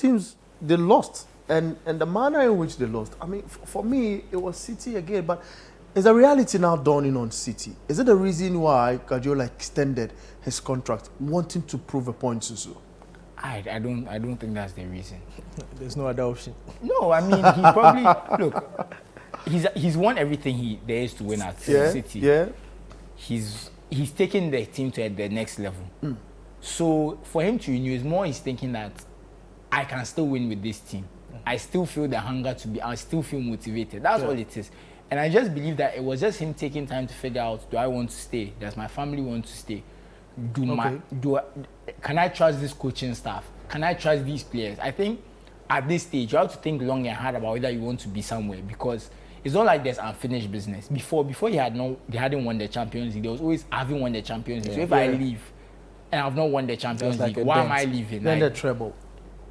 teams, they lost. And the manner in which they lost, I mean, for me, it was City again. But is the reality now dawning on City? Is it the reason why Guardiola extended his contract, wanting to prove a point to so? I don't think that's the reason. There's no other option. No, I mean, he's probably, look, he's won everything there is to win at City. Yeah. He's taken the team to the next level. So for him to renew, he's thinking that I can still win with this team. I still feel the hunger I still feel motivated. That's all it is. And I just believe that it was just him taking time to figure out, do I want to stay? Does my family want to stay? Can I trust this coaching staff? Can I trust these players? I think at this stage, you have to think long and hard about whether you want to be somewhere, because it's not like there's unfinished business. Before they hadn't won the Champions League. They was always having won the Champions League. So if I leave and I've not won the Champions League, why am I leaving? Then the treble.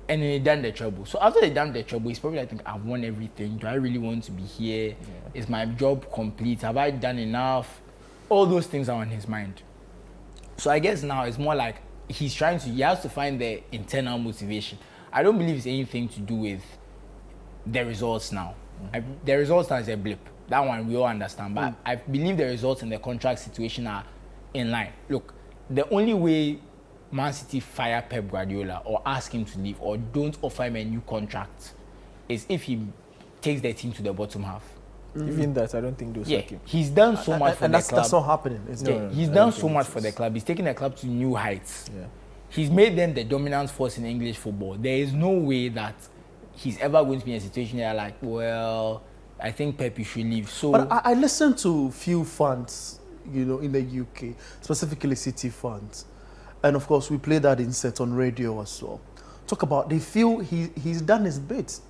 And they done the treble. So after they done the treble, he's probably like, I've won everything. Do I really want to be here? Is my job complete? Have I done enough? All those things are on his mind. So I guess now it's more like he has to find the internal motivation. I don't believe it's anything to do with the results now. The results now is a blip. That one we all understand. But I believe the results and the contract situation are in line. Look, the only way Man City fire Pep Guardiola or ask him to leave or don't offer him a new contract is if he takes the team to the bottom half. Even that, I don't think they'll sack him. He's done so much for the club. That's not happening. He's done so much for the club. He's taken the club to new heights. Yeah. He's made them the dominant force in English football. There is no way that he's ever going to be in a situation where like, well, I think Pep, you should leave. So, but I listened to few fans, in the UK, specifically City fans. And of course, we play that in set on radio as well. Talk about, they feel he's done his bit.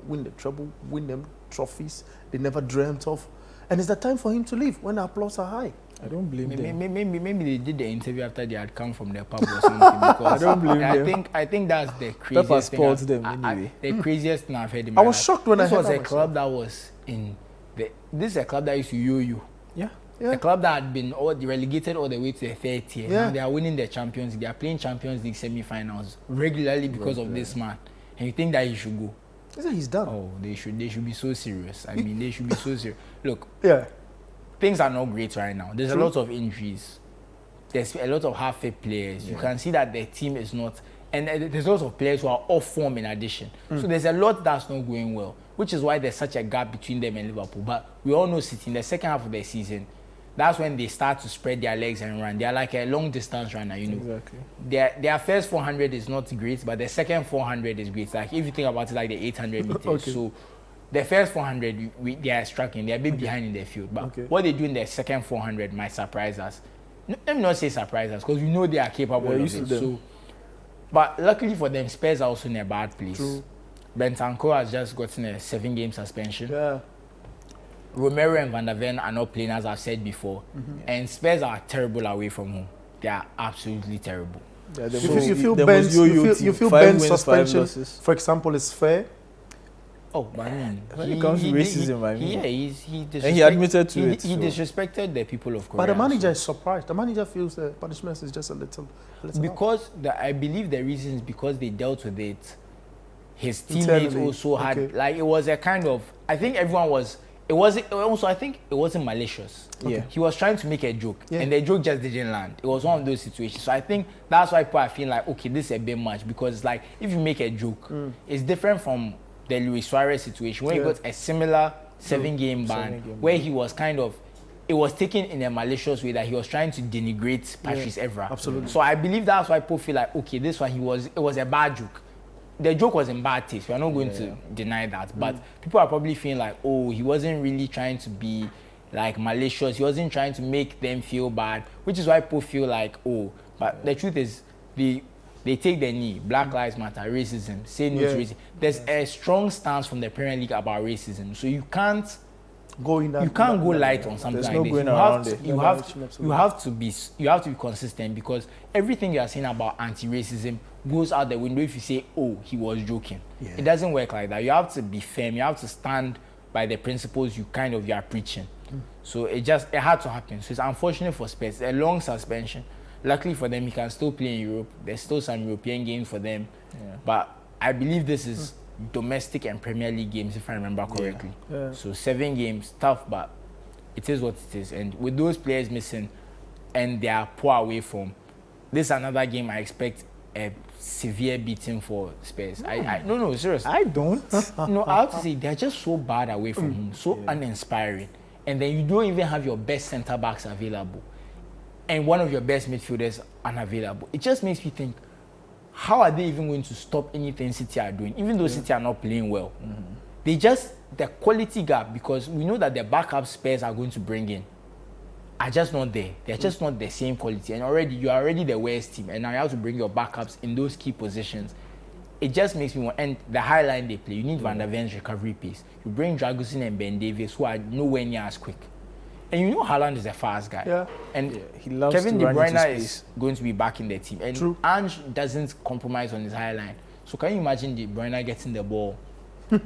Win the treble, win them trophies they never dreamt of. And it's the time for him to leave when the applause are high. I don't blame them. Maybe they did the interview after they had come from their pub or something. Because I don't blame them. I think that's the craziest Pepper thing. spoils them anyway. The craziest thing I've heard in I my was life. shocked when I heard This was that a club that was in this is a club that used to yo-yo. Yeah. A club that had been relegated all the way to the third tier. Yeah. Now they are winning the Champions League. They are playing Champions League semi-finals regularly because of this man. And you think that he should go? He's done. Oh, they should be so serious. I mean, they should be so serious. Look, things are not great right now. There's a lot of injuries. There's a lot of half-fit players. You can see that the team is not, and there's lots of players who are off form in addition. So there's a lot that's not going well, which is why there's such a gap between them and Liverpool. But we all know City in the second half of the season, that's when they start to spread their legs and run. They're like a long distance runner, Exactly. Their first 400 is not great, but the second 400 is great. Like if you think about it, like the 800 meters. Okay. So the first 400, they are striking. They're a bit behind in the field. But what they do in the second 400 might surprise us. Let me not say surprise us, because we know they are capable of it. So, but luckily for them, Spurs are also in a bad place. True. Bentancur has just gotten a 7-game suspension. Yeah. Romero and Van der Ven are not playing, as I've said before. And Spurs are terrible away from home. They are absolutely terrible. Yeah, You feel Ben's suspension, for example, is fair? Oh, but I mean, when it comes to racism, I mean, and he admitted to it. He disrespected the people of Korea. But the manager is surprised. The manager feels the punishment is just a little because I believe the reason is because they dealt with it. His teammates also had like it was a kind of. I think everyone was. It wasn't. Also, I think it wasn't malicious. Yeah. He was trying to make a joke, and the joke just didn't land. It was one of those situations. So I think that's why people are feeling like, okay, this is a bit much, because it's like if you make a joke, it's different from the Luis Suarez situation where he got a similar 7-game ban where he was kind of, it was taken in a malicious way that he was trying to denigrate Patrice Evra. Absolutely. So I believe that's why people feel like, okay, this one it was a bad joke. The joke was in bad taste. We're not going to deny that. But people are probably feeling like, oh, he wasn't really trying to be like malicious. He wasn't trying to make them feel bad, which is why people feel like, oh, but the truth is they take the knee. Black Lives Matter, racism, say no to racism. There's a strong stance from the Premier League about racism. So you can't go light on something like this. You have to be consistent, because everything you are saying about anti-racism goes out the window if you say, oh, he was joking. It doesn't work like that. You have to be firm. You have to stand by the principles you are preaching. So it had to happen. So it's unfortunate for Spurs. It's a long suspension. Luckily for them, he can still play in Europe. There's still some European games for them. But I believe this is domestic and Premier League games, if I remember correctly. Yeah. So 7 games, tough, but it is what it is. And with those players missing and they are poor away from, this is another game I expect a severe beating for Spurs. No, seriously. I don't. No, I have to say they're just so bad away from home, so uninspiring. And then you don't even have your best centre backs available, and one of your best midfielders unavailable. It just makes me think, how are they even going to stop anything City are doing? Even though City are not playing well, they just the quality gap, because we know that the backup Spurs are going to bring in are just not there. They're just not the same quality. And you are already the worst team. And now you have to bring your backups in those key positions. It just makes me want, and the high line they play, you need Van der Ven's recovery pace. You bring Dragusin and Ben Davies, who are nowhere near as quick. And you know Haaland is a fast guy. Yeah. And he loves Kevin to De run into Bruyne space. is going to be back in the team. And True. Ange doesn't compromise on his high line. So can you imagine De Bruyne getting the ball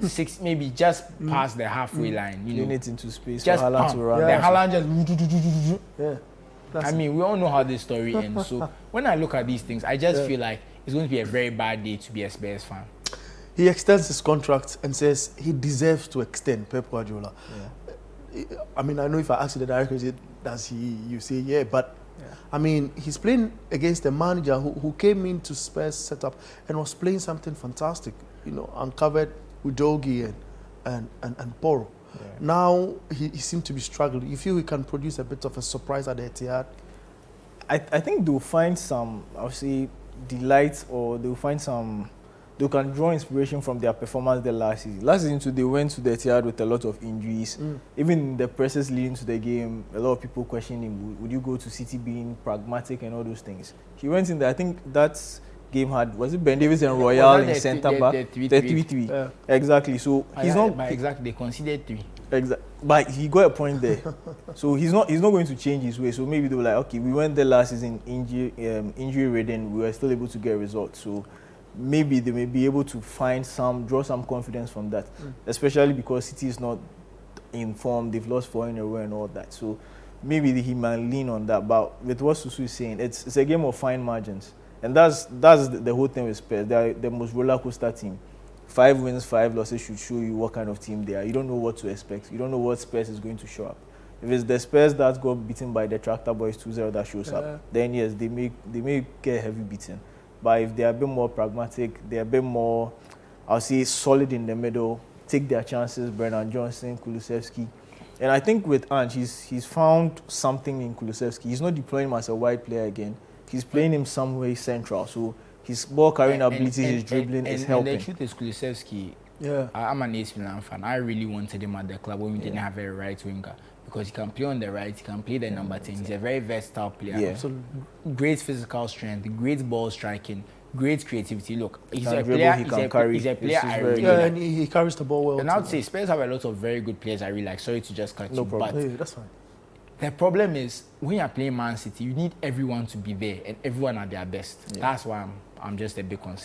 6, maybe just past the halfway line, you know, it into space just for Haaland to run. Then Haaland just. Yeah. I mean, we all know how this story ends. So when I look at these things, I just feel like it's going to be a very bad day to be a Spurs fan. He extends his contract and says he deserves to extend, Pep Guardiola. I mean, I know if I ask you the director, you say yeah, but I mean, he's playing against a manager who came into Spurs setup and was playing something fantastic, you know, uncovered Udogie and Poro. Yeah. Now he seems to be struggling. You feel he can produce a bit of a surprise at the Etihad? I think they'll find some, I'll say, delight, or they'll find some. They can draw inspiration from their performance the last season. Last season too, they went to the Etihad with a lot of injuries. Even in the presses leading to the game, a lot of people questioned him, would you go to City being pragmatic and all those things? He went in there, I think that game was it Ben Davies and Royale in centre-back? The 3-3. Yeah. Exactly. So he's not... Exactly, they conceded 3. But he got a point there. So he's not going to change his way. So maybe they were like, okay, we went there last season injury-ridden, we were still able to get results. So maybe they may be able to draw some confidence from that, especially because City is not in form. They've lost 4 in a row and all that. So maybe he might lean on that. But with what Susu is saying, it's a game of fine margins. And that's the whole thing with Spurs. They are the most roller coaster team. 5 wins, 5 losses should show you what kind of team they are. You don't know what to expect. You don't know what Spurs is going to show up. If it's the Spurs that got beaten by the Tractor Boys 2-0 that shows up, then yes, they may get heavy beaten. But if they are a bit more pragmatic, they are a bit more, I'll say, solid in the middle, take their chances, Brennan Johnson, Kulusevski. And I think with Ange, he's found something in Kulusevski. He's not deploying him as a wide player again. He's playing him some way central. So his ball carrying ability, his dribbling is helping. And the truth is, Kulusevski, I'm an AC Milan fan. I really wanted him at the club when we didn't have a right winger, because he can play on the right, he can play the number 10. He's a very versatile player. Yeah. Absolutely. Great physical strength, great ball striking, great creativity. Look, he's a dribble, player. he can carry. He's a player I really like. like. And he carries the ball well. And I would say Spurs have a lot of very good players I really like. Sorry to just cut you, problem. but that's fine. the problem is when you're playing Man City, you need everyone to be there and everyone at their best. That's why I'm just a bit concerned.